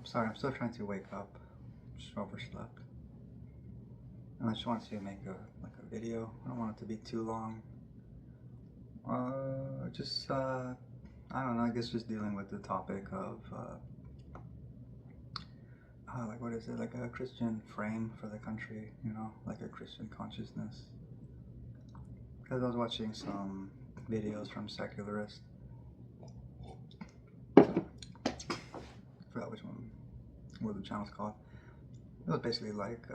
Sorry, I'm still trying to wake up. Just overslept. And I just wanted to make a video. I don't want it to be too long. I don't know. I guess just dealing with the topic of like what is it? Like a Christian frame for the country. Like a Christian consciousness. Because I was watching some videos from secularists. I forgot which one. What the channel's called. It was basically like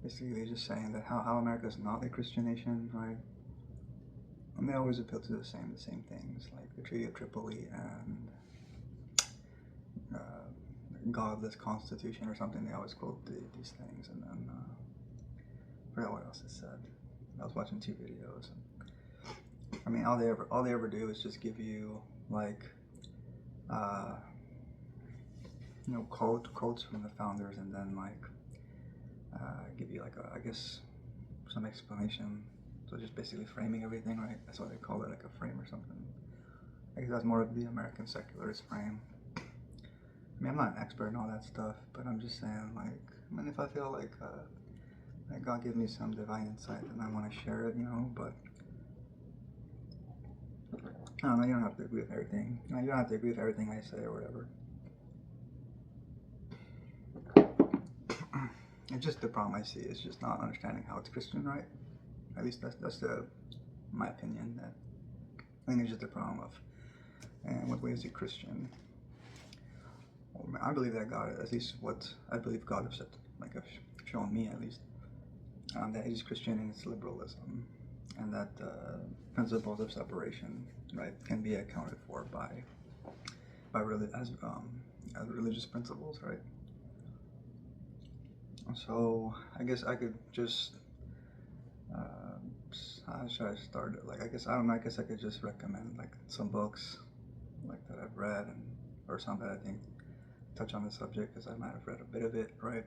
basically just saying that how America is not a Christian nation, right? And they always appeal to the same things, like the Treaty of Tripoli and godless constitution or something. They always quote these things, and then I forgot what else it said. I was watching 2 videos. And, I mean, all they ever do is just give you like quotes from the founders, and then like give you like I guess some explanation. So just basically framing everything, right? That's why they call it, like a frame or something. I guess that's more of the American secularist frame. I mean, I'm not an expert in all that stuff, but I'm just saying, like, I mean, if I feel like God gave me some divine insight, then I want to share it, but I don't know, you don't have to agree with everything. You don't have to agree with everything I say or whatever. It's just the problem I see is just not understanding how it's Christian, right? At least that's my opinion. That I think it's just a problem of, and what way is it Christian? Well, I believe that God, at least what I believe God has said, like have shown me at least, that it is Christian in its liberalism, and that principles of separation, right, can be accounted for as religious principles, right? So I guess I could just how should I start it? Like, I guess I could just recommend like some books like that I've read, or some that I think touch on the subject, because I might have read a bit of it, right?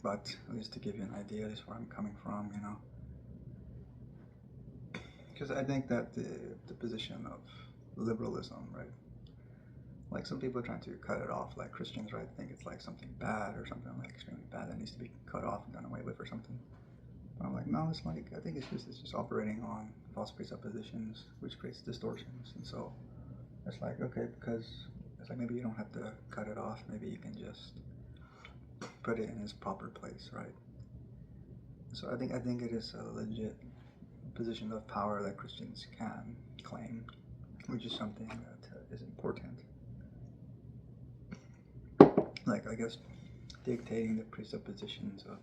But at least to give you an idea, at least where I'm coming from, because I think that the position of liberalism, right? Like, some people are trying to cut it off, like Christians, right? Think it's like something bad or something like extremely bad that needs to be cut off and done away with or something. But I'm like, no, it's like, I think it's just operating on false presuppositions, which creates distortions. And so it's like, okay, because it's like maybe you don't have to cut it off. Maybe you can just put it in its proper place, right? So I think it is a legit position of power that Christians can claim, which is something that is important. Like, I guess, dictating the presuppositions of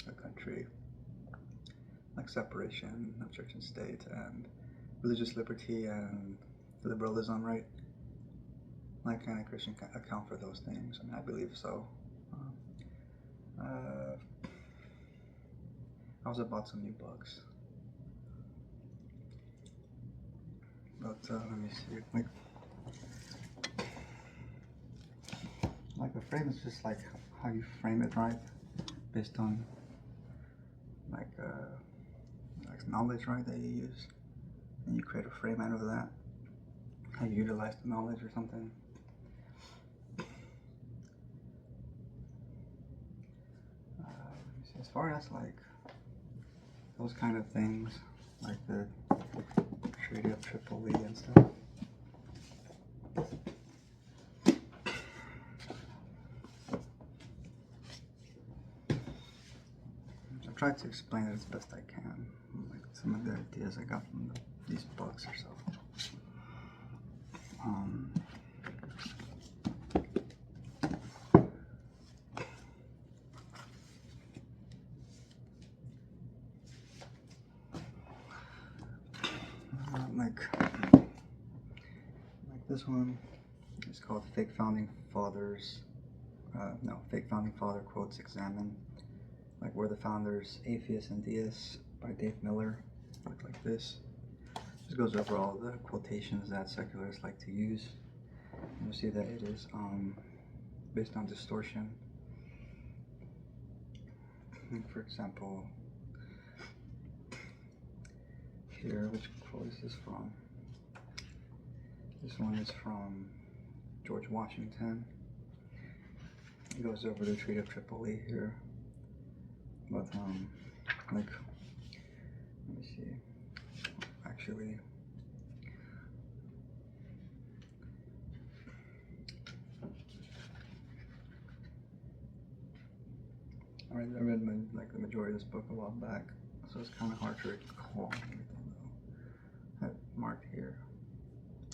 a country, like separation of church and state, and religious liberty and liberalism, right? Like, can a Christian account for those things? I mean, I believe so. I also bought some new books, but let me see. Like a frame is just like how you frame it, right? Based on like knowledge, right, that you use, and you create a frame out of that. How you utilize the knowledge or something. As far as like those kind of things, like the Treaty of Tripoli and stuff. I've tried to explain it as best I can, like some of the ideas I got from these books or so. Like this one is called Fake Founding Fathers. Fake Founding Father Quotes Examine. Like, Were the Founders Atheists and Deists by Dave Miller. Look like this. Just goes over all the quotations that secularists like to use. You'll see that it is based on distortion. For example, here, which quote is this from? This one is from George Washington. It goes over the Treaty of Tripoli here. But, like, let me see. Actually, I read the majority of this book a while back, so it's kind of hard to recall everything though. I have it marked here.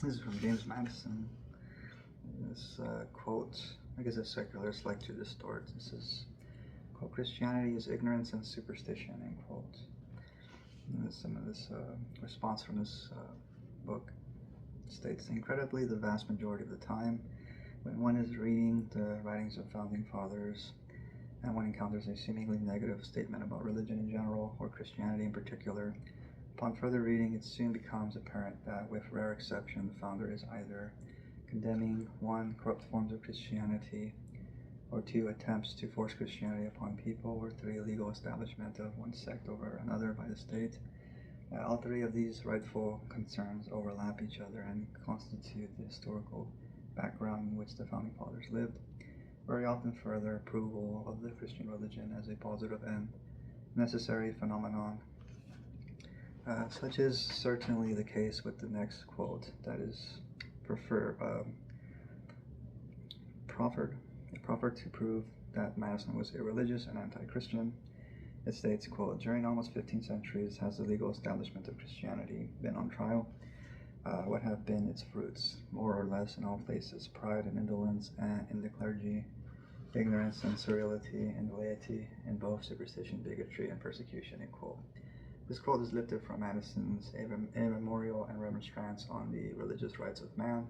This is from James Madison. This quote, I guess, as secularists like to distort. This is, quote, "Christianity is ignorance and superstition," end quote. And some of this response from this book states, "Incredibly, the vast majority of the time, when one is reading the writings of founding fathers, and one encounters a seemingly negative statement about religion in general, or Christianity in particular, upon further reading it soon becomes apparent that, with rare exception, the founder is either condemning, 1, corrupt forms of Christianity, or 2, attempts to force Christianity upon people, or 3, legal establishment of one sect over another by the state. All three of these rightful concerns overlap each other and constitute the historical background in which the founding fathers lived. Very often further approval of the Christian religion as a positive and necessary phenomenon. Such is certainly the case with the next quote, that is proffered to prove that Madison was irreligious and anti-Christian. It states, quote, "During almost 15 centuries has the legal establishment of Christianity been on trial. What have been its fruits? More or less in all places, pride and indolence and in the clergy, ignorance and servility in the laity, in both superstition, bigotry, and persecution," end quote. This quote is lifted from Madison's A Memorial and Remonstrance on the Religious Rights of Man.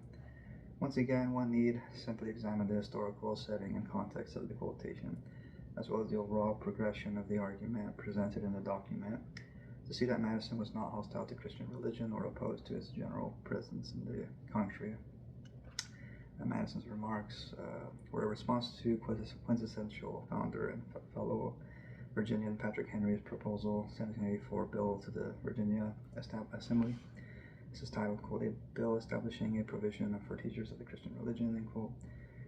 Once again, one need simply examine the historical setting and context of the quotation, as well as the overall progression of the argument presented in the document, to see that Madison was not hostile to Christian religion or opposed to its general presence in the country. Madison's remarks were a response to quintessential founder and fellow Virginian Patrick Henry's proposal, 1784 bill to the Virginia Assembly. This is titled, quote, "A bill establishing a provision for teachers of the Christian religion," end quote,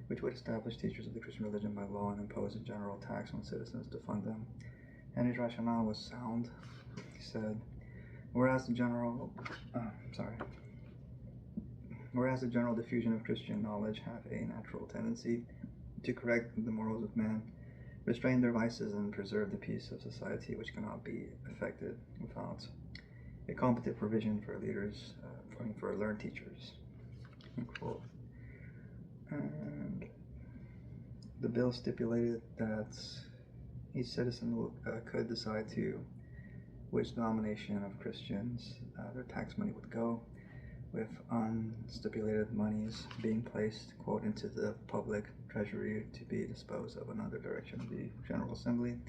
which would establish teachers of the Christian religion by law and impose a general tax on citizens to fund them. Henry's rationale was sound. He said, whereas the general diffusion of Christian knowledge have a natural tendency to correct the morals of man, restrain their vices, and preserve the peace of society, which cannot be effected without a competent provision for leaders, for learned teachers, end quote. And the bill stipulated that each citizen could decide to which denomination of Christians their tax money would go, with unstipulated monies being placed, quote, into the public treasury to be disposed of another direction of the General Assembly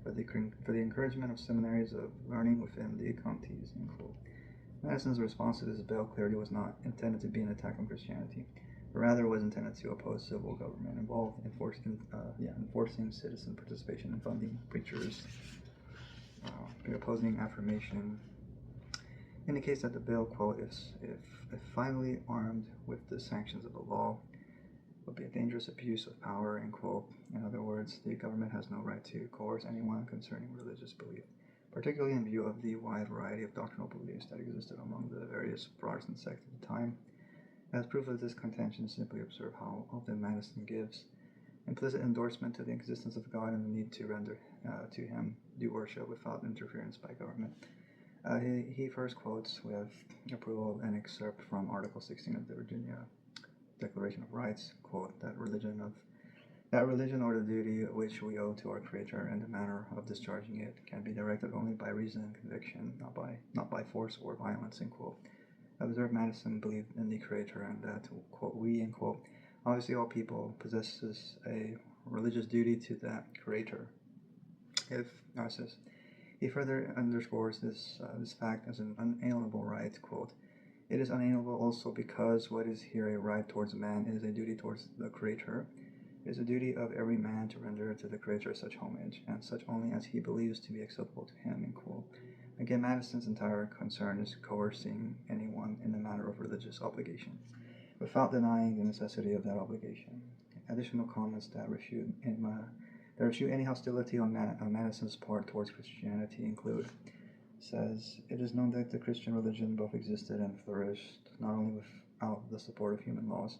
for the encouragement of seminaries of learning within the counties, end quote. Madison's response to this bill clearly was not intended to be an attack on Christianity, but rather was intended to oppose civil government involved in enforcing citizen participation in funding preachers. The opposing affirmation indicates that the bill, quote, if finally armed with the sanctions of the law, would be a dangerous abuse of power, end quote. In other words, the government has no right to coerce anyone concerning religious belief, particularly in view of the wide variety of doctrinal beliefs that existed among the various Protestant sects at the time. As proof of this contention, simply observe how often Madison gives implicit endorsement to the existence of God and the need to render to him due worship without interference by government. He first quotes with approval an excerpt from Article 16 of the Virginia Declaration of Rights, quote, that religion or the duty which we owe to our Creator and the manner of discharging it can be directed only by reason and conviction, not by force or violence, end quote. Observe, Madison believed in the Creator and that, quote, we, end quote, obviously all people possesses a religious duty to that Creator. He further underscores this fact as an unalienable right, quote, it is unalienable also because what is here a right towards man is a duty towards the Creator. It is a duty of every man to render to the Creator such homage, and such only as he believes to be acceptable to him, end quote. Again, Madison's entire concern is coercing anyone in the matter of religious obligation. without denying the necessity of that obligation. Additional comments that refute any hostility on Madison's part towards Christianity include: says, it is known that the Christian religion both existed and flourished not only without the support of human laws,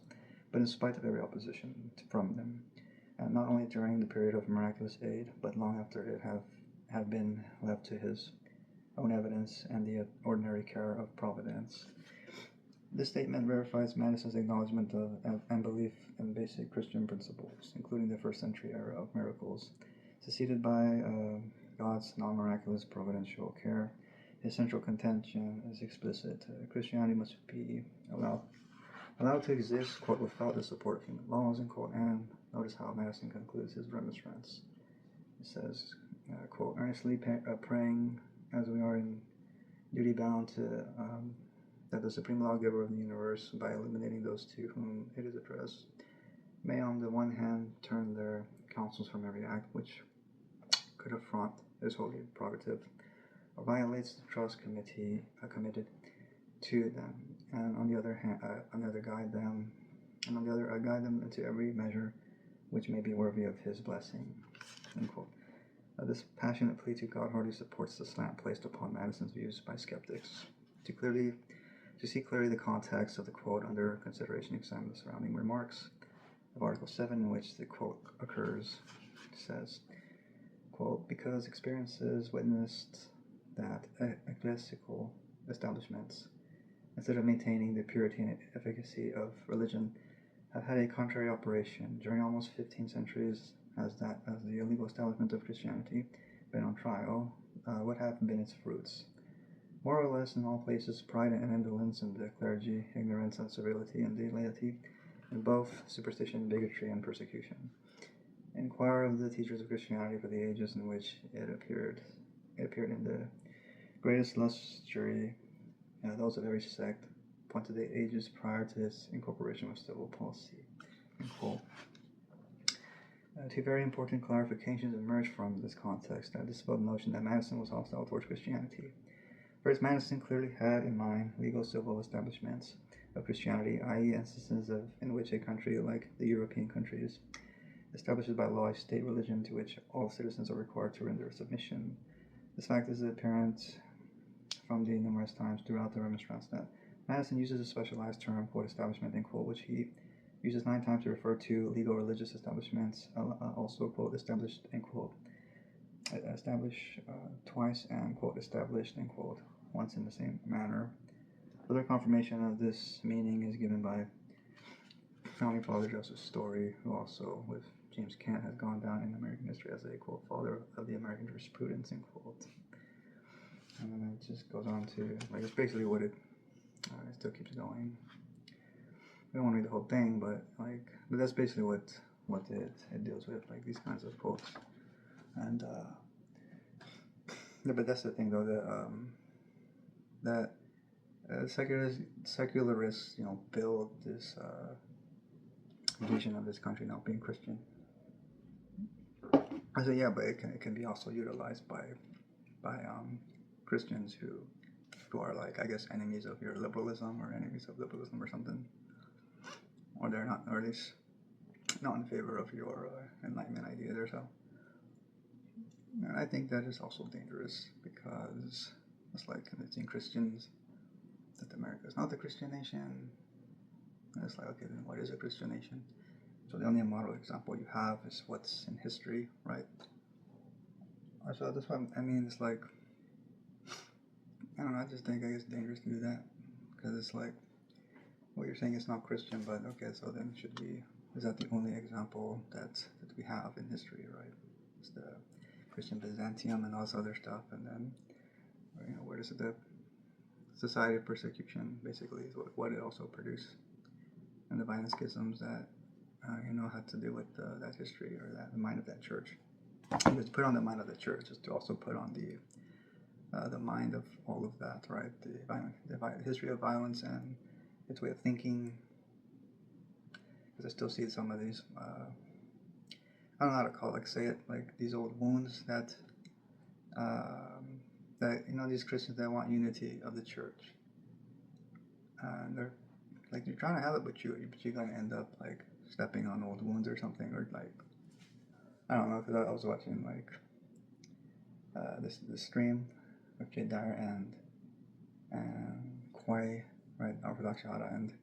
but in spite of every opposition from them, and not only during the period of miraculous aid, but long after it had been left to his own evidence and the ordinary care of providence. This statement verifies Madison's acknowledgement of and belief in basic Christian principles, including the first century era of miracles, succeeded by God's non-miraculous providential care. His central contention is explicit. Christianity must be allowed to exist, quote, without the support of human laws, and quote, and notice how Madison concludes his remonstrance. He says, quote, earnestly praying as we are in duty bound to that the supreme lawgiver of the universe, by eliminating those to whom it is addressed, may on the one hand turn their counsels from every act which could affront his holy prerogative, or violates the trust committed to them, and on the other hand, guide them into every measure which may be worthy of his blessing. End quote. This passionate plea to God hardly supports the slant placed upon Madison's views by skeptics. To see clearly the context of the quote under consideration, examine the surrounding remarks of Article 7, in which the quote occurs. It says, quote, because experiences witnessed that ecclesiastical establishments, instead of maintaining the purity and efficacy of religion, have had a contrary operation during almost 15 centuries, as the illegal establishment of Christianity been on trial, what have been its fruits? More or less in all places, pride and indolence in the clergy, ignorance and servility in the laity, and both superstition, bigotry, and persecution. Inquire of the teachers of Christianity for the ages in which it appeared in the greatest luxury, those of every sect, point to the ages prior to its incorporation with civil policy. Two very important clarifications emerge from this context that dispel the notion that Madison was hostile towards Christianity. First, Madison clearly had in mind legal civil establishments of Christianity, i.e. instances in which a country like the European countries establishes by law a state religion to which all citizens are required to render submission. This fact is apparent from the numerous times throughout the remonstrance that Madison uses a specialized term, quote, establishment, end quote, which he uses 9 times to refer to legal religious establishments, also, quote, established, end quote, establish twice, and, quote, established, end quote, once in the same manner. Further confirmation of this meaning is given by founding father Joseph Story, who also, with James Kent, has gone down in American history as a, quote, father of the American jurisprudence, end quote. And then it just goes on to, like, it's basically what it still keeps going. We don't want to read the whole thing, but that's basically what it deals with, like these kinds of quotes. And but that's the thing, though, that secularists, build this vision of this country not being Christian. I say, yeah, but it can be also utilized by Christians who are, like, I guess, enemies of your liberalism or enemies of liberalism or something, or they're not, or at least not in favor of your Enlightenment ideas or so. And I think that is also dangerous, because it's like convincing Christians that America is not the Christian nation. And it's like, okay, then what is a Christian nation? So the only model example you have is what's in history, right? So that's why, it's like, I don't know, I just think it's dangerous to do that, because it's like, well, you're saying it's not Christian, but okay, so then is that the only example that we have in history, right? It's the Christian Byzantium and all this other stuff, and then, where does the society of persecution basically is what it also produced, and the violent schisms that had to do with that history, or the mind of that church. Just put on the mind of the church, just to also put on the mind of all of that, right? The history of violence and its way of thinking. Because I still see some of these, I don't know how to call it, say it, like these old wounds that these Christians that want unity of the church, and they're like you're trying to have it, but you're gonna end up like stepping on old wounds or something, or like I don't know, because I was watching like this stream with Jay Dyer and Kwai, right, Orthodox Shada, and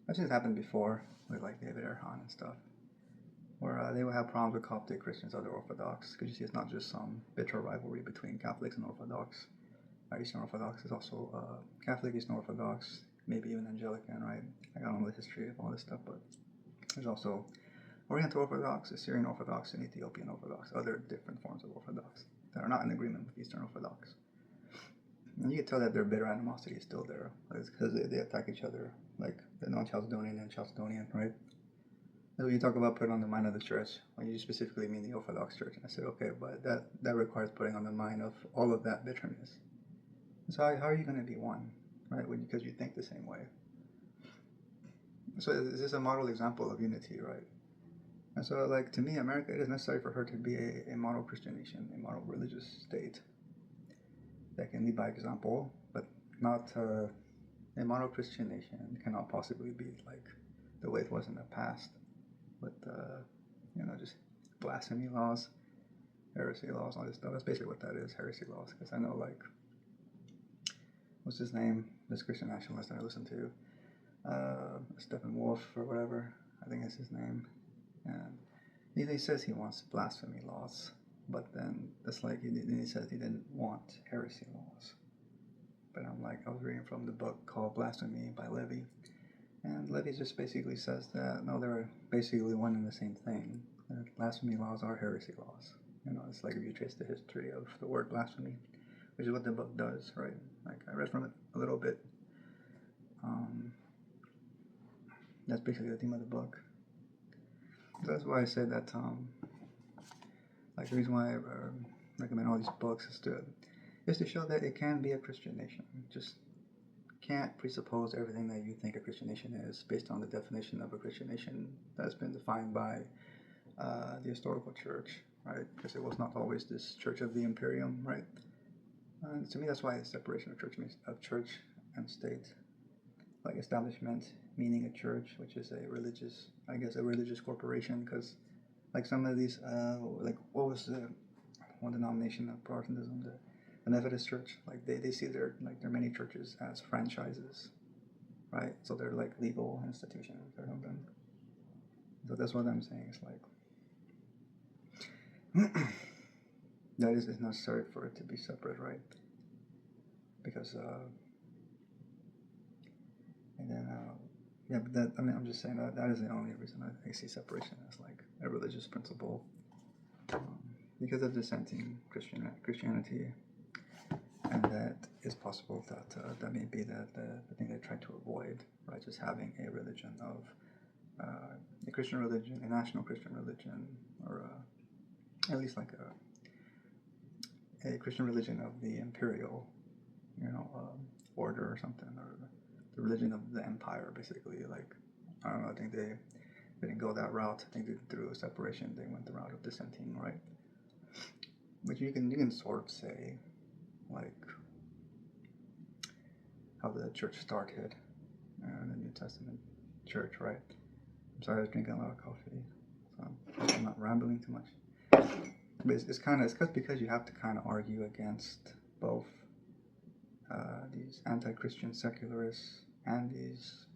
that just happened before with like David Erhan and stuff, where they would have problems with Coptic Christians, other Orthodox, because you see it's not just some bitter rivalry between Catholics and Orthodox. Eastern Orthodox is also Catholic, Eastern Orthodox, maybe even Anglican, right? I don't know the history of all this stuff, but there's also Oriental Orthodox, Assyrian Orthodox, and Ethiopian Orthodox, other different forms of Orthodox that are not in agreement with Eastern Orthodox. And you can tell that their bitter animosity is still there. It's because they attack each other, like the non-Chalcedonian and Chalcedonian, right? So when you talk about putting on the mind of the church, well, you specifically mean the Orthodox Church. And I said, okay, but that requires putting on the mind of all of that bitterness. So how are you going to be one, right? Because you think the same way. So is this a model example of unity, right? And so, like, to me, America, it is necessary for her to be a model Christian nation, a model religious state that can lead by example, but not a model Christian nation cannot possibly be like the way it was in the past with, just blasphemy laws, heresy laws, all this stuff. That's basically what that is, heresy laws, because I know, like, what's his name? This Christian nationalist that I listen to, Stephen Wolf or whatever, I think is his name. And he says he wants blasphemy laws, but then that's like he says he didn't want heresy laws. But I'm like, I was reading from the book called Blasphemy by Levy, and Levy just basically says that no, they're basically one and the same thing. Blasphemy laws are heresy laws. It's like if you trace the history of the word blasphemy, which is what the book does, right? Like I read from it a little bit. That's basically the theme of the book. So that's why I say that, like the reason why I recommend all these books is to show that it can be a Christian nation. Just can't presuppose everything that you think a Christian nation is based on the definition of a Christian nation that's been defined by the historical church, right? Because it was not always this church of the imperium, right? To me, that's why the separation of church and state, like establishment meaning a church, which is a religious corporation, because like some of these, like what was the one denomination of Protestantism, the Methodist Church, like they see their many churches as franchises, right? So they're like legal institutions or something. So that's what I'm saying. It's like that is necessary for it to be separate, right? Because and then but I'm just saying that is the only reason I see separation as like a religious principle, because of dissenting Christianity, and that is possible that may be the thing they try to avoid, right? Just having a religion of a Christian religion, a national Christian religion, or at least like a Christian religion of the imperial, order or something, or the religion of the empire, basically. Like, I don't know, I think they didn't go that route. I think through separation they went the route of dissenting, right? Which you can sort of say, like, how the church started in the New Testament church, right? I'm sorry, I was drinking a lot of coffee, so I'm not rambling too much. But it's because you have to kind of argue against both these anti-Christian secularists and these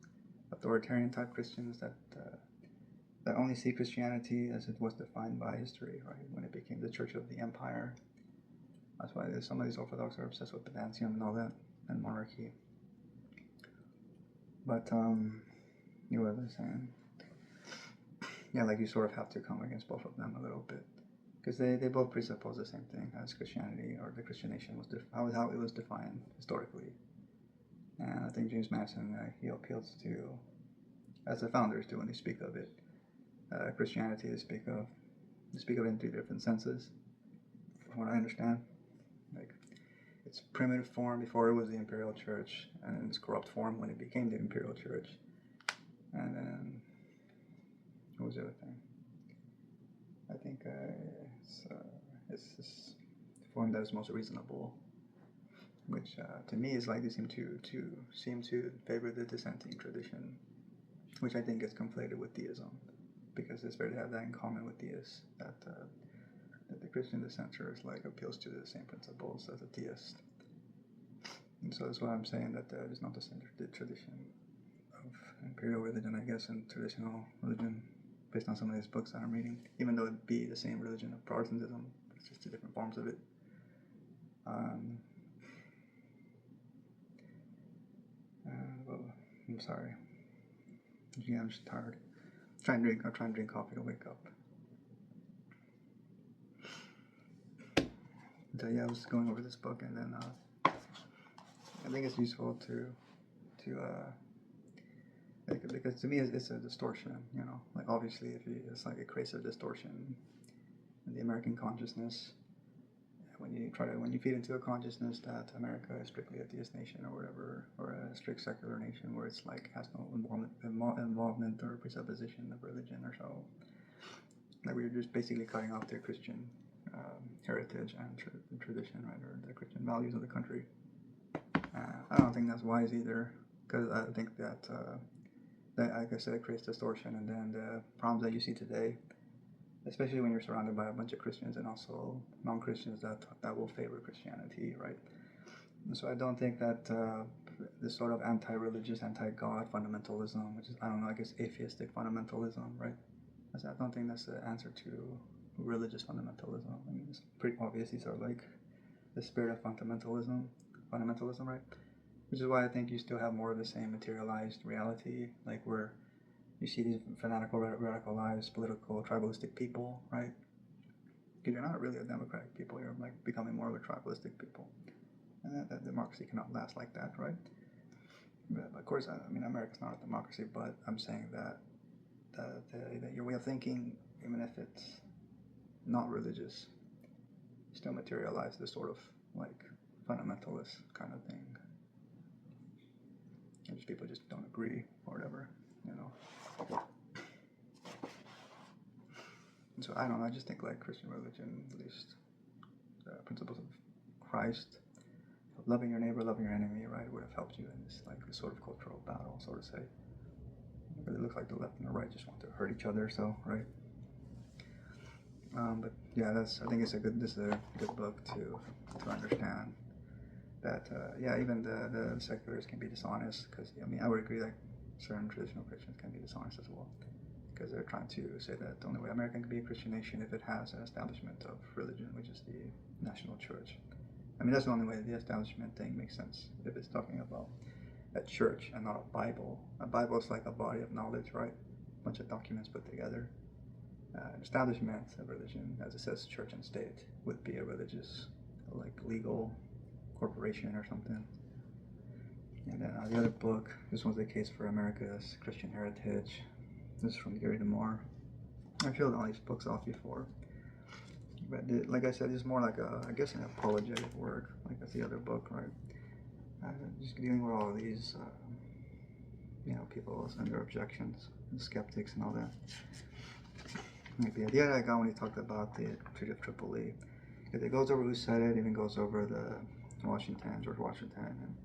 authoritarian type Christians that only see Christianity as it was defined by history, right? When it became the Church of the Empire. That's why some of these Orthodox are obsessed with Byzantium and all that, and monarchy. But you know what I'm saying? Yeah, like you sort of have to come against both of them a little bit, because they both presuppose the same thing as Christianity, or the Christian nation was how it was defined historically. And I think James Madison, he appeals to, as the founders do when they speak of it, Christianity, they speak of it in three different senses, from what I understand. Like, its primitive form before it was the imperial church, and then its corrupt form when it became the imperial church. And then, what was the other thing? I think it's this form that is most reasonable. which to me is like they seem to favor the dissenting tradition, which I think is conflated with theism, because it's fair to have that in common with theists, that the Christian dissenter is like appeals to the same principles as a theist. And so that's why I'm saying that there is not the tradition of imperial religion, I guess, and traditional religion, based on some of these books that I'm reading, even though it'd be the same religion of Protestantism, it's just two different forms of it. Well, I'm sorry. Yeah, I'm just tired. I'll try and drink coffee to wake up. So yeah, I was going over this book, and then I think it's useful to because to me it's a distortion, you know. Like obviously, it's like it creates a distortion in the American consciousness when you feed into a consciousness that America is strictly a theist nation or whatever, or a strict secular nation where it's like has no involvement or presupposition of religion or so. Like we're just basically cutting off their Christian heritage and tradition, right, or the Christian values of the country. I don't think that's wise either, because I think that like I said, it creates distortion, and then the problems that you see today, especially when you're surrounded by a bunch of Christians and also non-Christians that will favor Christianity, right? And so I don't think that this sort of anti-religious, anti-God fundamentalism, which is, I don't know, I guess atheistic fundamentalism, right? I don't think that's the answer to religious fundamentalism. I mean, it's pretty obvious these are like the spirit of fundamentalism, right? Which is why I think you still have more of the same materialized reality, like where you see these fanatical, radicalized, political, tribalistic people, right? Because you're not really a democratic people, you're like becoming more of a tribalistic people. And that democracy cannot last like that, right? But of course, I mean, America's not a democracy, but I'm saying that your way of thinking, even if it's not religious, still materialize this sort of like fundamentalist kind of thing. And just people just don't agree or whatever, you know. And so I don't know, I just think like Christian religion, at least the principles of Christ, loving your neighbor, loving your enemy, right, would have helped you in this like this sort of cultural battle, so to say. It really looks like the left and the right just want to hurt each other, so right. But yeah, I think this is a good book to understand that even the seculars can be dishonest, because I mean I would agree that certain traditional Christians can be dishonest as well, because they're trying to say that the only way America can be a Christian nation if it has an establishment of religion, which is the national church. I mean that's the only way the establishment thing makes sense, if it's talking about a church and not a Bible. A Bible is like a body of knowledge, right? A bunch of documents put together. An establishment of religion, as it says, church and state, would be a religious, like legal corporation or something. And then the other book, this one's the case for America's Christian heritage. This is from Gary DeMar. I filled all these books off before, but like I said, it's more like I guess an apologetic work, like that's the other book, right? Just dealing with all of these, people and their objections, and skeptics and all that. Like the idea that I got when he talked about the Treaty of Tripoli, because it goes over who said it, even goes over the George Washington, and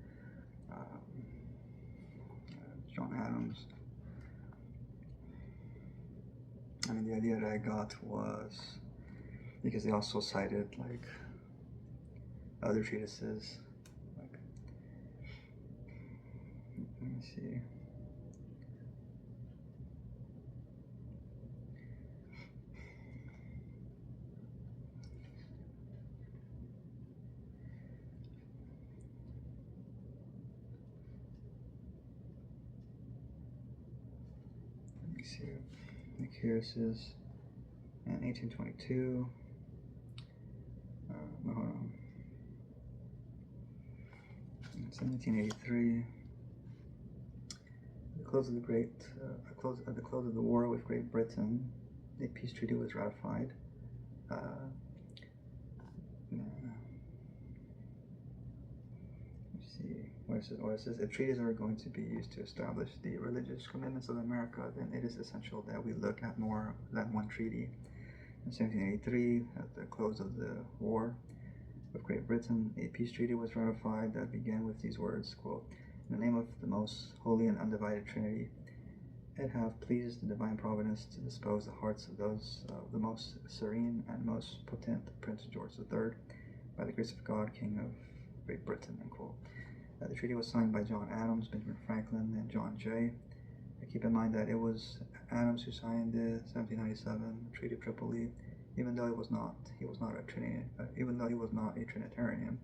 John Adams. I mean, the idea that I got was because they also cited like other treatises. Like, let me see. Like here it says in 1822. No, hold on. In 1783. At the close of the war with Great Britain, the peace treaty was ratified. Let's see. Where it says, if treaties are going to be used to establish the religious commitments of America, then it is essential that we look at more than one treaty. In 1783, at the close of the war, With Great Britain, a peace treaty was ratified that began with these words, quote, "In the name of the most holy and undivided Trinity, it hath pleased the divine providence to dispose the hearts of those of the most serene and most potent Prince George III, by the grace of God, King of Great Britain," end quote. The treaty was signed by John Adams, Benjamin Franklin, and John Jay. Keep in mind that it was Adams who signed the 1797 Treaty of Tripoli, even though he was not a Trinitarian.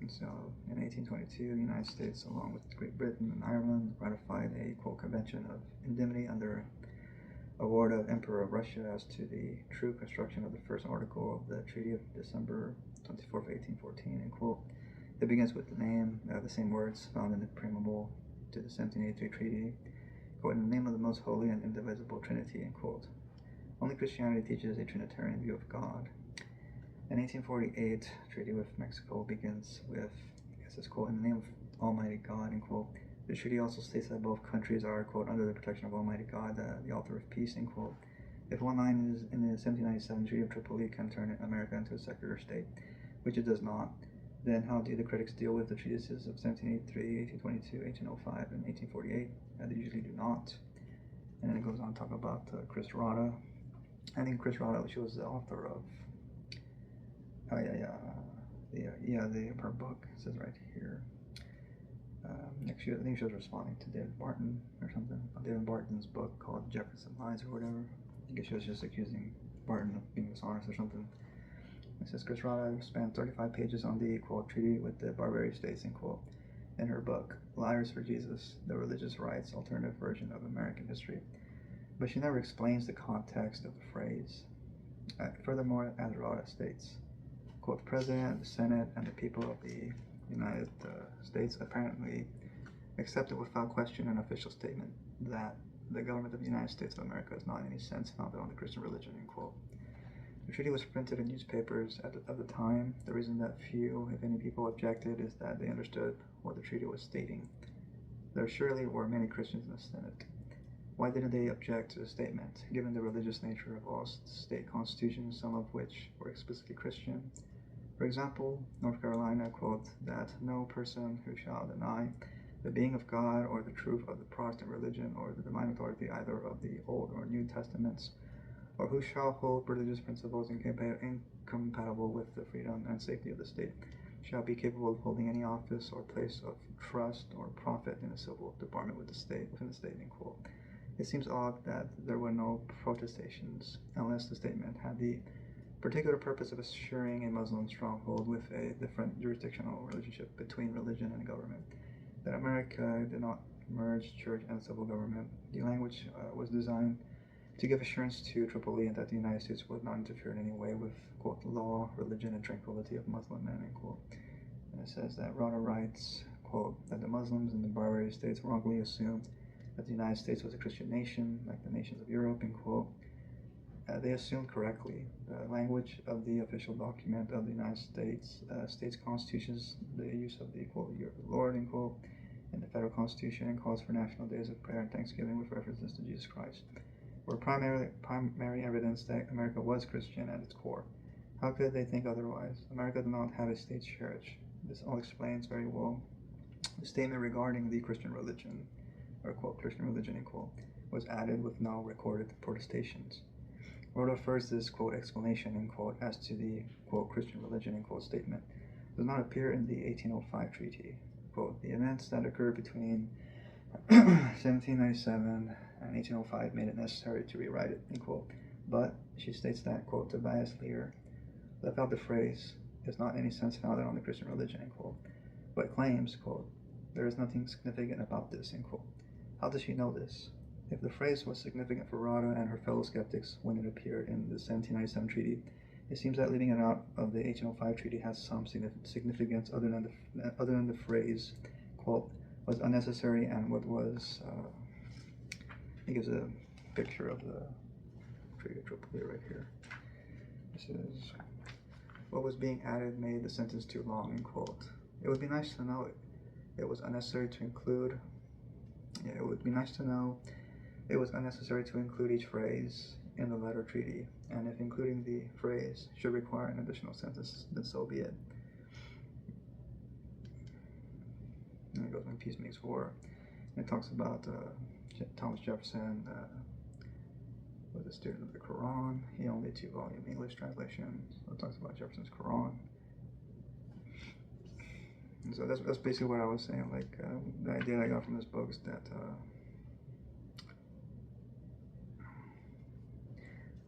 And so, in 1822, the United States, along with Great Britain and Ireland, ratified a quote Convention of Indemnity under award of Emperor of Russia as to the true construction of the first article of the Treaty of December 24th, 1814. And quote, it begins with the name, the same words found in the preamble to the 1783 Treaty. Quote, "In the name of the most holy and indivisible Trinity," end quote. Only Christianity teaches a Trinitarian view of God. In 1848, treaty with Mexico begins with, it says, quote, "In the name of Almighty God," end quote. The treaty also states that both countries are, quote, "under the protection of Almighty God, the author of peace," end quote. If one line is in the 1797 Treaty of Tripoli can turn America into a secular state, which it does not, then how do the critics deal with the treatises of 1783, 1822, 1805, and 1848? They usually do not. And then it goes on to talk about Chris Rada. I think Chris Rada, she was the author of, her book, it says right here. I think she was responding to David Barton or something, David Barton's book called Jefferson Lies or whatever. I guess she was just accusing Barton of being dishonest or something. It says Chris Rada spent 35 pages on the, quote, treaty with the Barbary States, end quote, in her book, Liars for Jesus, the Religious Rights Alternative Version of American History. But she never explains the context of the phrase. Furthermore, as Rada states, quote, "The President, the Senate, and the people of the United States apparently accepted without question an official statement that the government of the United States of America is not in any sense founded on the Christian religion," end quote. The treaty was printed in newspapers at the time. The reason that few, if any, people objected is that they understood what the treaty was stating. There surely were many Christians in the Senate. Why didn't they object to the statement, given the religious nature of all state constitutions, some of which were explicitly Christian? For example, North Carolina, quote, "that no person who shall deny the being of God or the truth of the Protestant religion or the divine authority either of the Old or New Testaments, or who shall hold religious principles incompatible with the freedom and safety of the state, shall be capable of holding any office or place of trust or profit in a civil department within the state," end quote. It seems odd that there were no protestations unless the statement had the particular purpose of assuring a Muslim stronghold with a different jurisdictional relationship between religion and government. That America did not merge church and civil government. The language was designed to give assurance to Tripoli and that the United States would not interfere in any way with, quote, "law, religion, and tranquility of Muslim men," end quote. And it says that Rada writes, quote, "that the Muslims in the Barbary States wrongly assumed that the United States was a Christian nation, like the nations of Europe," end quote. They assumed correctly. The language of the official document of the United States states constitutions the use of the, quote, "year of the Lord," end quote, in the federal constitution, and calls for national days of prayer and thanksgiving with references to Jesus Christ, were primary evidence that America was Christian at its core. How could they think otherwise? America did not have a state church. This all explains very well the statement regarding the Christian religion, or, quote, "Christian religion," end quote, was added with no recorded protestations. Rhoda refers this, quote, "explanation," end quote, as to the, quote, "Christian religion," end quote, statement does not appear in the 1805 treaty. Quote, "The events that occurred between 1797 and 1805 made it necessary to rewrite it," end quote. But she states that, quote, "Tobias Lear left out the phrase, 'is not in any sense founded on the Christian religion,' end quote, but claims, quote, 'there is nothing significant about this,' end quote. How does she know this? If the phrase was significant for Rada and her fellow skeptics when it appeared in the 1797 treaty, it seems that leaving it out of the 1805 treaty has some significance other than the phrase, quote, 'was unnecessary,' and what was, he gives a picture of the Treaty of Tripoli right here. This is, what was being added made the sentence too long, end quote. It would be nice to know it was unnecessary to include, it would be nice to know it was unnecessary to include each phrase in the latter treaty, and if including the phrase should require an additional sentence, then so be it. And it goes when peace makes war. And it talks about Thomas Jefferson was a student of the Quran. He owned a 2-volume English translation. So it talks about Jefferson's Quran. And so that's basically what I was saying. Like the idea I got from this book is that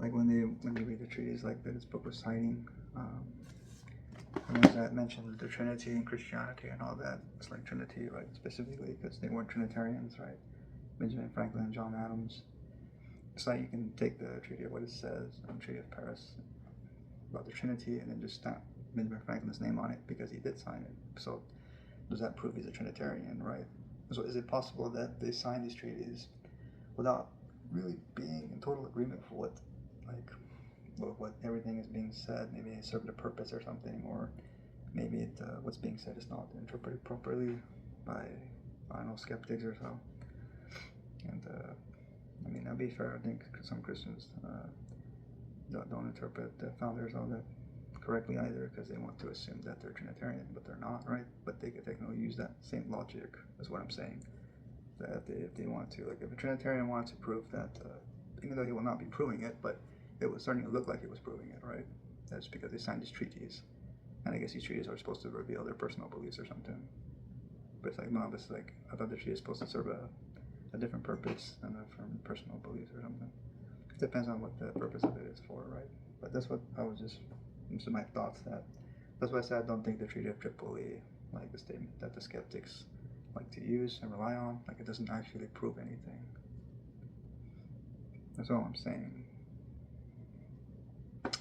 like when they read the treatise, like that this book was citing the ones that mentioned the Trinity and Christianity and all that. It's like Trinity, right? Specifically because they weren't Trinitarians, right? Benjamin Franklin and John Adams. It's like you can take the Treaty of what it says on the Treaty of Paris about the Trinity and then just stamp Benjamin Franklin's name on it because he did sign it. So does that prove he's a Trinitarian, right? So is it possible that they signed these treaties without really being in total agreement for what everything is being said? Maybe it served a purpose or something, or maybe what's being said is not interpreted properly by, I don't know, skeptics or so. And I mean, that'd be fair. I think some Christians don't interpret the founders of that correctly either, because they want to assume that they're Trinitarian, but they're not, right? But they can use that same logic, is what I'm saying. That if they want to, like if a Trinitarian wanted to prove that, even though he will not be proving it, but it would certainly look like he was proving it, right? That's because they signed these treaties. And I guess these treaties are supposed to reveal their personal beliefs or something. But it's like, no, it's like, I thought the treaty is supposed to serve a different purpose than from personal beliefs or something. It depends on what the purpose of it is for, right? But that's what I was just my thoughts. That's why I said I don't think the Treaty of Tripoli, like the statement that the skeptics like to use and rely on, like it doesn't actually prove anything. That's all I'm saying.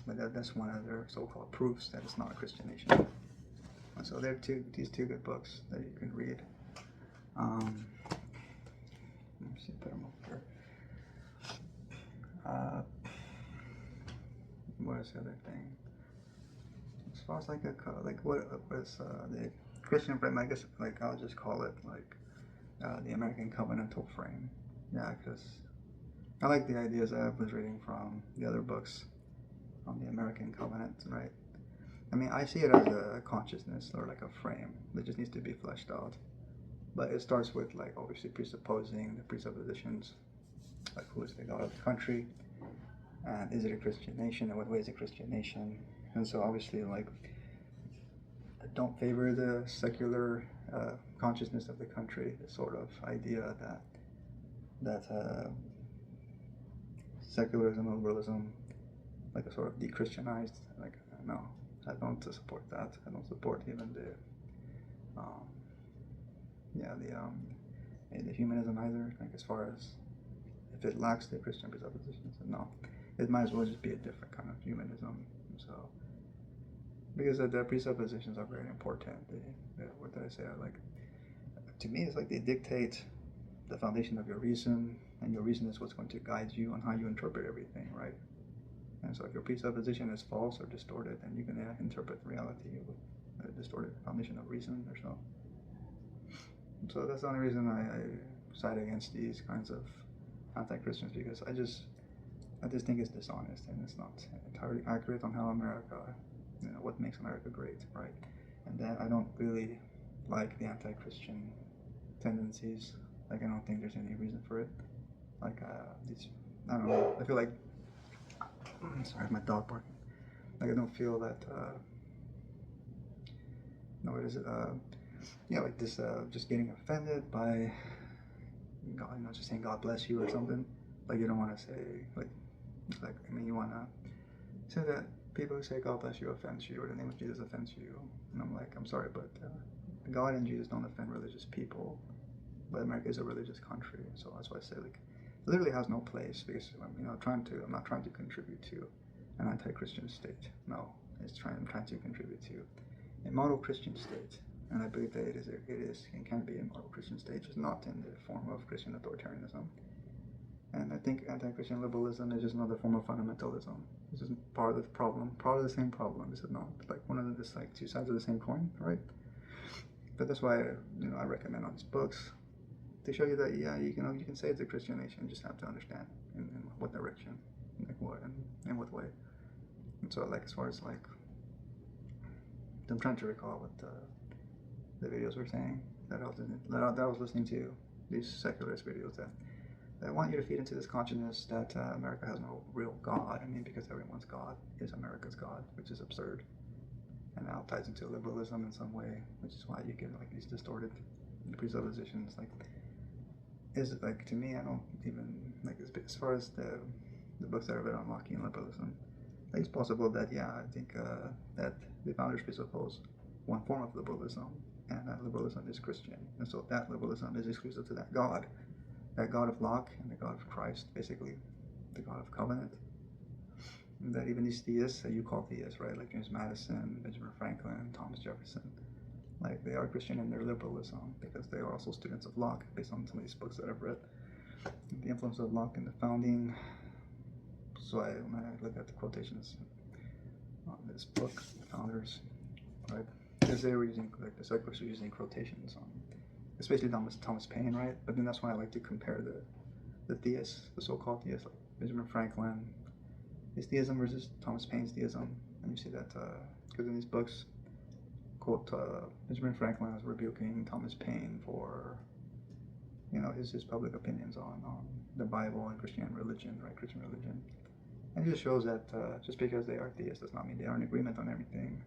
But that's one of their so-called proofs that it's not a Christian nation. And so there are these two good books that you can read. Let me see, put them up here. What is the other thing? As far as like what is the Christian frame? I guess like I'll just call it like the American covenantal frame. Yeah, because I like the ideas I was reading from the other books on the American covenant, right? I mean, I see it as a consciousness or like a frame that just needs to be fleshed out. But it starts with like obviously presupposing the presuppositions, like who is the God of the country, and is it a Christian nation, and what way is a Christian nation? And so obviously like I don't favor the secular consciousness of the country, the sort of idea that secularism and liberalism, like a sort of de-Christianized, like no, I don't support that. I don't support even the humanism either. Like as far as if it lacks the Christian presuppositions, no, it might as well just be a different kind of humanism. So because the presuppositions are very important. What did I say? Like to me, it's like they dictate the foundation of your reason, and your reason is what's going to guide you on how you interpret everything, right? And so if your presupposition is false or distorted, then you can interpret reality with a distorted foundation of reason or so. So that's the only reason I side against these kinds of anti-Christians, because I just think it's dishonest and it's not entirely accurate on how America, what makes America great, right? And then I don't really like the anti-Christian tendencies. Like I don't think there's any reason for it. Like these, I don't know. I feel like, sorry, my dog barking. Like I don't feel that. No, what is it? Like this, just getting offended by God, just saying God bless you or something. Like you don't want to say you want to say that people who say God bless you offends you, or the name of Jesus offends you. And I'm like, I'm sorry, but God and Jesus don't offend religious people. But America is a religious country, so that's why I say like it literally has no place, because I'm not trying to contribute to an anti-Christian state. No, I'm trying to contribute to a model Christian state, and I believe that it can be a model Christian state, just not in the form of Christian authoritarianism. And I think anti-Christian liberalism is just another form of fundamentalism. This is part of the problem, part of the same problem. This is not like one of the like two sides of the same coin, right? But that's why I recommend on these books to show you that you can say it's a Christian nation. You just have to understand in what direction. Like what, and in what way? And so like as far as like, I'm trying to recall what the videos were saying that I was listening to, these secularist videos that want you to feed into this consciousness that America has no real God. I mean, because everyone's God is America's God, which is absurd. And now it ties into liberalism in some way, which is why you get like these distorted presuppositions. Like, is it like, to me, I don't even like, as far as the books that are about unlocking liberalism, like, it's possible that, yeah, I think that the founders presuppose one form of liberalism, and that liberalism is Christian, and so that liberalism is exclusive to that God of Locke and the God of Christ, basically, the God of covenant. And that even these theists that you call theists, right, like James Madison, Benjamin Franklin, Thomas Jefferson, like, they are Christian in their liberalism because they are also students of Locke, based on some of these books that I've read. The influence of Locke in the founding. So when I look at the quotations on this book, the founders, right, because they were using, like, the secularists were using quotations on, especially Thomas Paine, right? But then that's why I like to compare the theists, the so-called theists, like Benjamin Franklin, his theism versus Thomas Paine's theism. And you see that because in these books, quote, Benjamin Franklin was rebuking Thomas Paine for, you know, his public opinions on the Bible and Christian religion, right? Christian religion. And it just shows that just because they are theists does not mean they are in agreement on everything.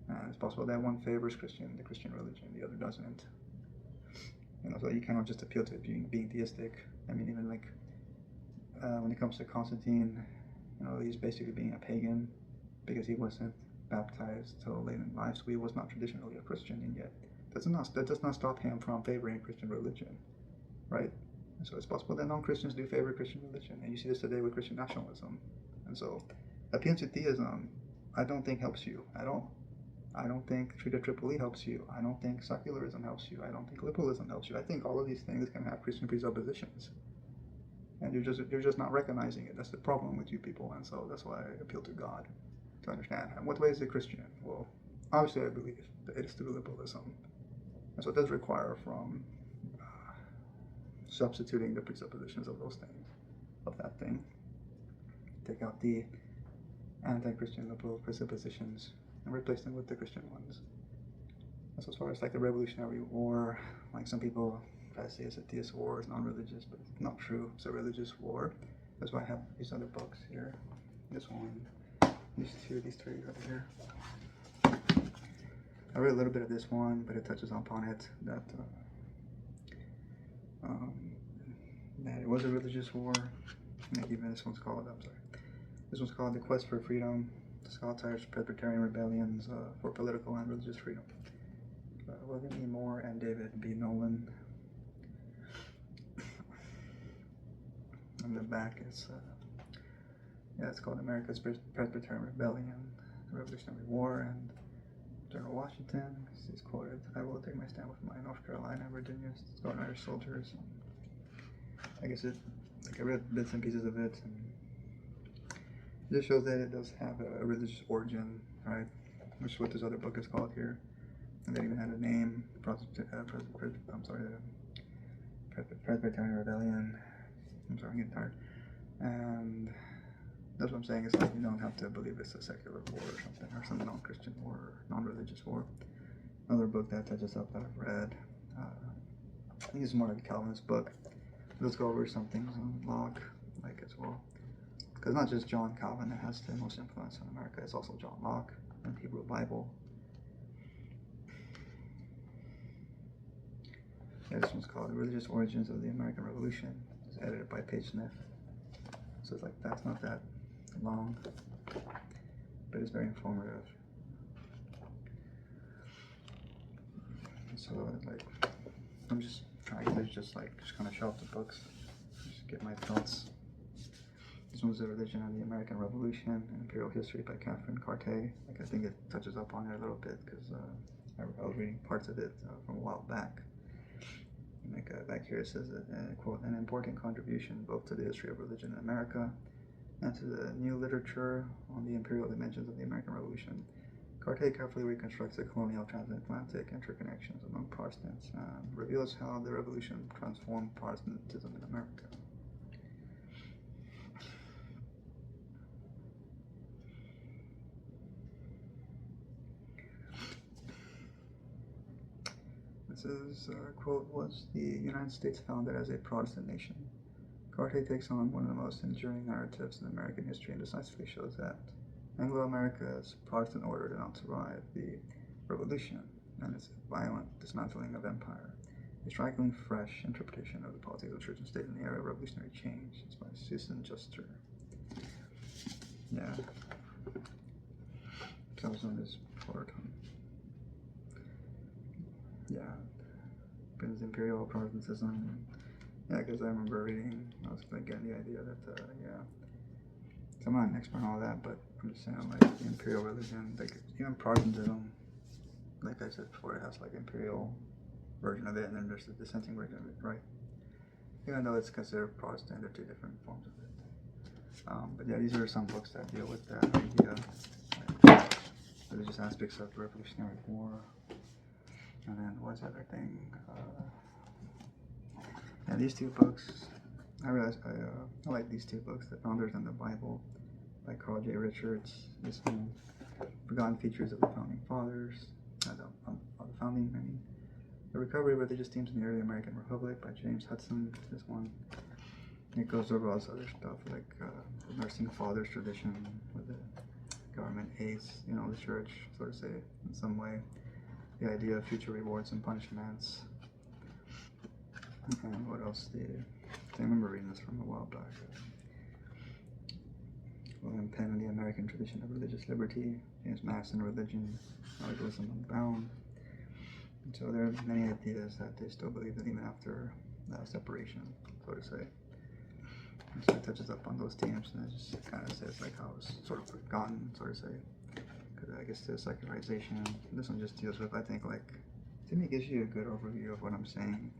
And it's possible that one favors the Christian religion, the other doesn't. You know, so you cannot just appeal to it being theistic. I mean, even like when it comes to Constantine, you know, he's basically being a pagan because he wasn't baptized till late in life, so he was not traditionally a Christian, and yet that does not stop him from favoring Christian religion, right? And so it's possible that non-Christians do favor Christian religion, and you see this today with Christian nationalism. And so appealing to theism, I don't think helps you at all. I don't think Treaty of Tripoli helps you. I don't think secularism helps you. I don't think liberalism helps you. I think all of these things can have Christian presuppositions, and you're just not recognizing it. That's the problem with you people, and so that's why I appeal to God to understand. And what way is it Christian? Well, obviously I believe that it is through liberalism, and so it does require from substituting the presuppositions of those things, of that thing. Take out the anti-Christian liberal presuppositions and replace them with the Christian ones. So as far as like the Revolutionary War, like some people try to say it's a theist war, it's non-religious, but it's not true. It's a religious war. That's why I have these other books here. This one, these two, these three right here. I read a little bit of this one, but it touches upon it that it was a religious war. Like even this one's called, this one's called The Quest for Freedom, Scott's Presbyterian Rebellions for Political and Religious Freedom. William E. Moore and David B. Nolan. On the back it's it's called America's Presbyterian Rebellion, the Revolutionary War, and General Washington. He's quoted, "I will take my stand with my North Carolina, Virginia, Southern Irish soldiers." I guess I read bits and pieces of it, and it just shows that it does have a religious origin, right? Which is what this other book is called here. And they even had a name, Presbyterian Rebellion. I'm sorry, I'm getting tired. And that's what I'm saying, is like, you don't have to believe it's a secular war or something, or some non-Christian war, or non-religious war. Another book that touches up that I've read, I think it's more like a Calvinist book. Let's go over some things on Locke, like, as well. Because not just John Calvin that has the most influence on America, it's also John Locke and the Hebrew Bible. Yeah, this one's called The Religious Origins of the American Revolution. It's edited by Paige Smith. So it's like, that's not that long, but it's very informative. So like, I'm just trying to just kind of shelf the books, just get my thoughts. This one's The Religion of the American Revolution and Imperial History by Catherine Cartier. Like, I think it touches up on it a little bit because I was reading parts of it from a while back. Like back here it says that, quote, "an important contribution both to the history of religion in America and to the new literature on the imperial dimensions of the American Revolution. Cartier carefully reconstructs the colonial transatlantic interconnections among Protestants and reveals how the Revolution transformed Protestantism in America." Adams's quote was, "The United States founded as a Protestant nation. Cartier takes on one of the most enduring narratives in American history and decisively shows that Anglo-America's Protestant order did not survive the Revolution and its violent dismantling of empire. A strikingly fresh interpretation of the politics of church and state in the era of revolutionary change." It's by Susan Juster. Yeah. That was on this part. Yeah. Britain's imperial Protestantism. Yeah, because I remember reading, I was like getting the idea that, yeah. So I'm not an expert on all that, but I'm just saying, like, the imperial religion, like, even Protestantism, like I said before, it has, like, imperial version of it, and then there's the dissenting version of it, right? Even though it's considered Protestant, there are two different forms of it. But yeah, these are some books that deal with that idea, like, religious aspects of the Revolutionary War. And then what's the other thing? Yeah, these two books, I realized I like these two books, The Founders and the Bible by Carl J. Richards. This one, Forgotten Features of the Founding Fathers, the Founding, I mean. The Recovery of Religious Themes in the Early American Republic by James Hudson. This one, it goes over all this other stuff, like the nursing fathers tradition, with the government aids, you know, the church, sort of say, in some way. The idea of future rewards and punishments. And what else? I remember reading this from a while back. William Penn and the American Tradition of Religious Liberty. James Madison, Religion, Radicalism Unbound. And so there are many ideas that they still believe that even after separation, so to say. And so it touches up on those themes, and it just kind of says like how it's sort of forgotten, sort of say. Because I guess the secularization, this one just deals with, I think, like, to me, it gives you a good overview of what I'm saying.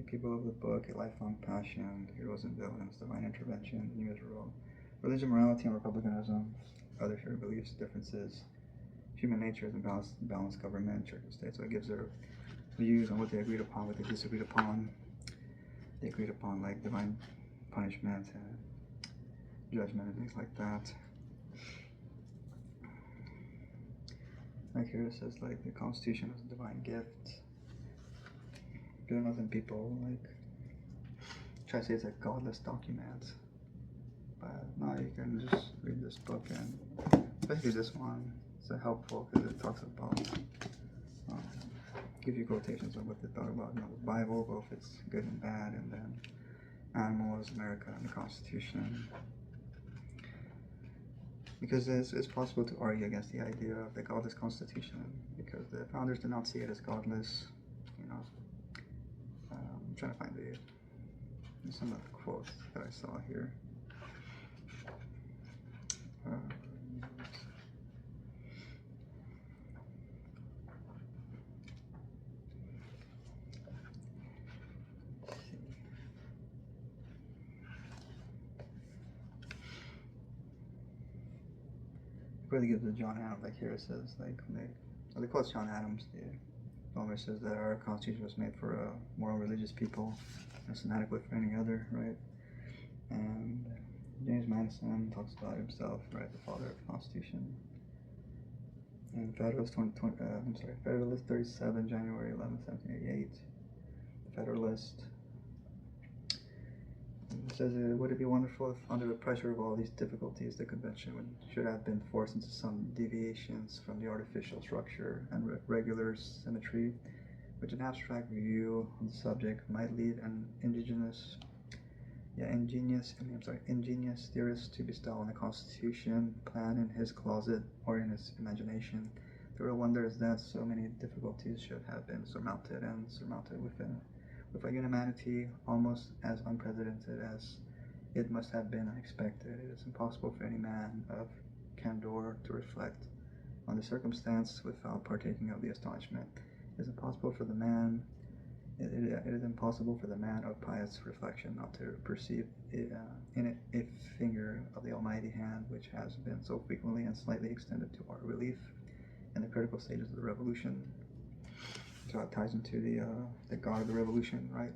People of the Book, A Lifelong Passion, Heroes and Villains, Divine Intervention, New Israel, Religion, Morality, and Republicanism, Other Shared Beliefs, Differences, Human Nature, and Balanced Government, Church and State. So it gives their views on what they agreed upon, what they disagreed upon. They agreed upon, like, divine punishment and judgment and things like that. Like here it says, like, the Constitution is a divine gift. Journalism people, like, try to say it's a godless document. But no, you can just read this book, and especially this one, it's helpful because it talks about, give you quotations of what they thought about, you know, the Bible, both its good and bad, and then animals, America, and the Constitution. Because it's possible to argue against the idea of the godless Constitution, because the founders did not see it as godless, you know. I'm trying to find some of the quotes that I saw here. Really gives the John Adams, like here it says, like, the quote's John Adams, the Palmer says that our Constitution was made for a moral religious people. It's inadequate for any other, right? And James Madison talks about himself, right, the father of the Constitution. And Federalist 37, January 11, 1788. The Federalist. It says, would it be wonderful if, under the pressure of all these difficulties, the convention should have been forced into some deviations from the artificial structure and regular symmetry, which an abstract view on the subject might lead an ingenious theorist to bestow on the Constitution plan in his closet or in his imagination. The real wonder is that so many difficulties should have been surmounted with a unanimity almost as unprecedented as it must have been unexpected. It is impossible for any man of candor to reflect on the circumstance without partaking of the astonishment. It is impossible for the man of pious reflection not to perceive in it a finger of the almighty hand which has been so frequently and slightly extended to our relief in the critical stages of the revolution. So it ties into the God of the Revolution, right?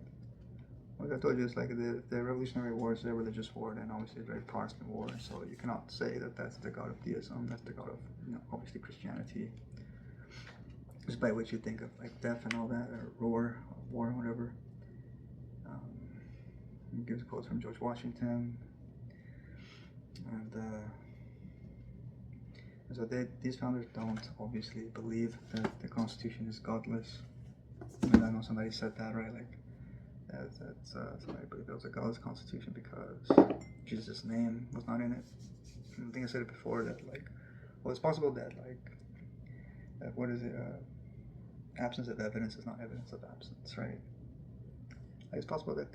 Like I told you, it's like the Revolutionary War is a religious war, and obviously a very Protestant war, so you cannot say that that's the God of theism, that's the God of, you know, obviously Christianity. just by what you think of like death and all that, or war, whatever. He gives quotes from George Washington, and so these founders don't obviously believe that the Constitution is godless. I mean, I know somebody said that, right? Like somebody believed it was a godless Constitution because Jesus' name was not in it. And I think I said it before that like, well, it's possible that like, what is it? Absence of evidence is not evidence of absence, right? Like, it's possible that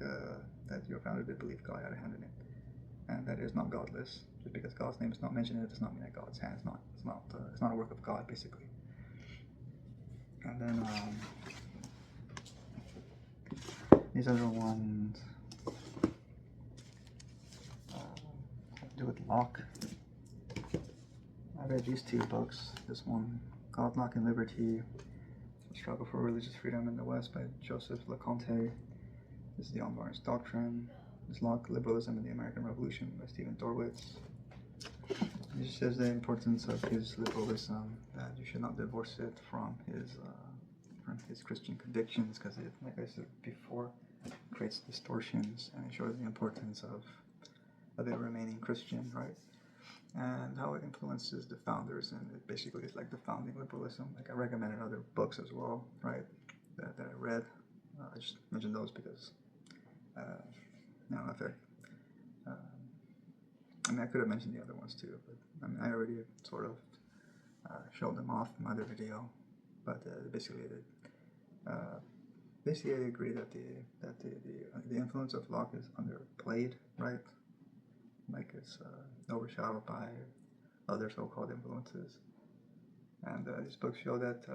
that your founder did believe God had a hand in it, and that it is not godless. Just because God's name is not mentioned in it does not mean that God's hand is not. It's not a work of God, basically. And then these other ones have to do with Locke. I read these two books. This one, God, Locke, and Liberty: The Struggle for Religious Freedom in the West by Joseph LeConte. This is The Unvarnished Doctrine. This Locke, Liberalism and the American Revolution by Stephen Dorwitz. He says the importance of his liberalism, that you should not divorce it from his Christian convictions, because it, like I said before, creates distortions, and it shows the importance of it remaining Christian, right? And how it influences the founders, and it basically is like the founding liberalism. Like I recommended other books as well, right? That I read. I just mentioned those because I don't know if I mean, I could have mentioned the other ones too, but I mean, I already sort of showed them off in my other video. But basically, I agree that the influence of Locke is underplayed, right? Like it's overshadowed by other so-called influences. And these books show that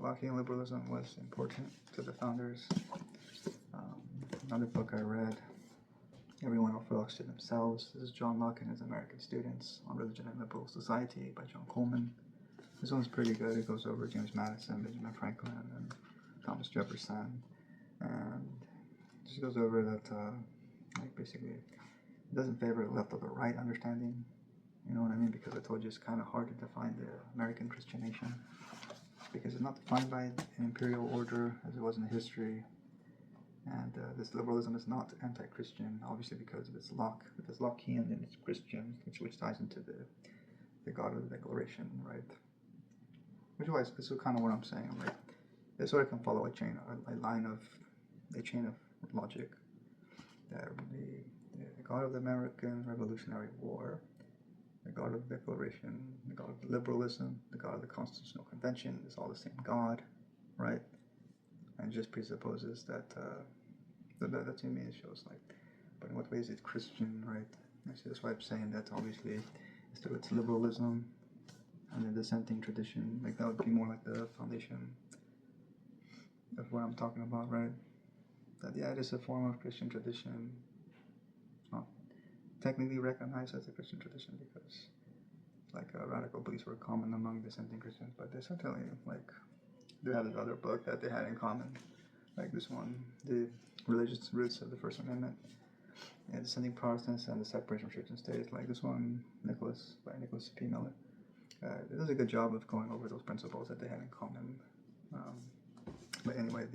Lockean liberalism was important to the founders. Another book I read, Everyone Orthodox to Themselves. This is John Locke and His American Students on Religion and Liberal Society by John Coleman. This one's pretty good. It goes over James Madison, Benjamin Franklin, and Thomas Jefferson. And just goes over that, like basically, it doesn't favor the left or the right understanding. You know what I mean? Because I told you it's kind of hard to define the American Christian nation. Because it's not defined by an imperial order as it was in the history. And this liberalism is not anti-Christian, obviously, because it's Lockean and it's Christian, which ties into the God of the Declaration, right? Which was this is kind of what I'm saying. Like, it sort of can follow a chain of logic. The God of the American Revolutionary War, the God of the Declaration, the God of liberalism, the God of the Constitutional Convention is all the same God, right? And just presupposes that to me it shows like, but in what way is it Christian, right? Actually, that's why I'm saying that obviously it's through its liberalism and the dissenting tradition. Like that would be more like the foundation of what I'm talking about, right? That yeah, it is a form of Christian tradition. It's not technically recognized as a Christian tradition because like radical beliefs were common among dissenting Christians, but they certainly like do have this other book that they had in common, like this one, The Religious Roots of the First Amendment, yeah, Dissenting Protestants and the Separation of Church and State, like this one, by Nicholas P. Miller. It does a good job of going over those principles that they had in common. But anyway,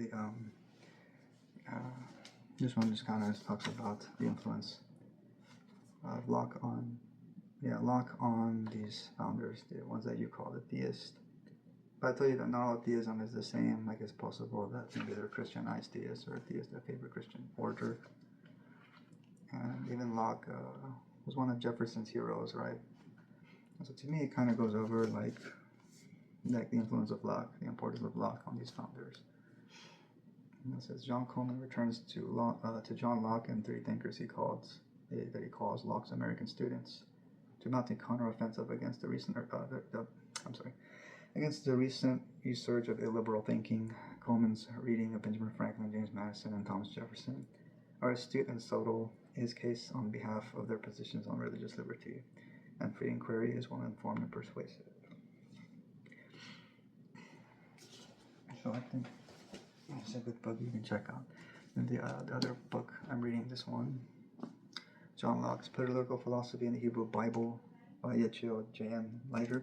this one just kind of talks about the influence of Locke on these founders, the ones that you call the theists. But I tell you that not all theism is the same. Like it's possible that maybe they're Christianized theists or theists that favor Christian order. And even Locke was one of Jefferson's heroes, right? And so to me, it kind of goes over like the influence of Locke, the importance of Locke on these founders. And it says John Coleman returns to John Locke and three thinkers he calls Locke's American students to mount a counteroffensive against the recent resurge of illiberal thinking. Coleman's reading of Benjamin Franklin, James Madison, and Thomas Jefferson are astute and subtle. His case on behalf of their positions on religious liberty and free inquiry is well informed and persuasive. So I think it's a good book you can check out. And the other book I'm reading, this one, John Locke's Political Philosophy in the Hebrew Bible by Yechiel J.M. Leiter.